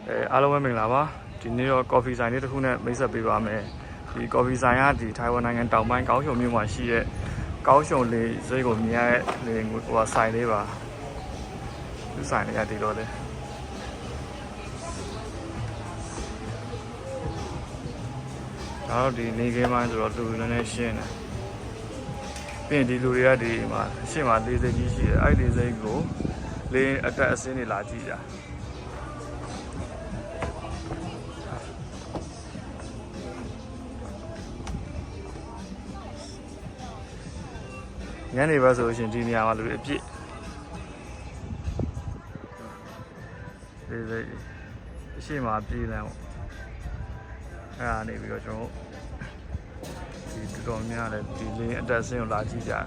အားလုံးပဲမင်္ဂလာပါဒီနေ့တော့ coffee ဆိုင်လေးတစ်ခုနဲ့မိတ်ဆက်ပေးပါမယ်ဒီ coffee ဆိုင်ကဒီထိုင်ဝမ်နိုင်ငံတောင်ပိုင်းကောင်းချုံမြို့မှာရှိတဲ့ကောင်းချုံလေးဈေးကိုမြင်ရတဲ့လေဟိုဆိုင်လေးပါဒီဆိုင်လေးကဒီလိုလေတော့ဒီနေခင်းပိုင်းဆိုတော့လူတွေလည်းရှင်းတယ်ပြီးရင်ဒီလူတွေကဒီမှာရှင်းမှာလေးစိတ်ကြီးရှိတယ်အဲ့ဒီစိတ်ကိုလေးအတက်အစင်းတွေလာကြည့်ကြညနေပဲဆိုရှင်ဒီနေရာမှာလူတွေအပြည့်လေးစိတ်အရှိမပြေးလမ်းပေါ့အဲ့ဒါနေပြီးတော့ကျွန်တော်ဒီတော်တော်များတယ်ဒီလေးအတက်အစင်းကိုလာကြည့်ကြတာ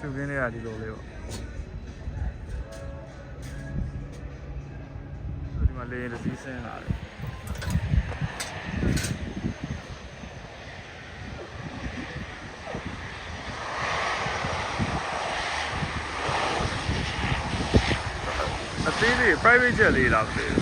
ရှုခင်းလေးကဒီလိုလေးပေါ့ဒီမှာလေးတစ်စီးဆင်းလာတယ်အသေးလေး private jet လေးလားမသိဘူး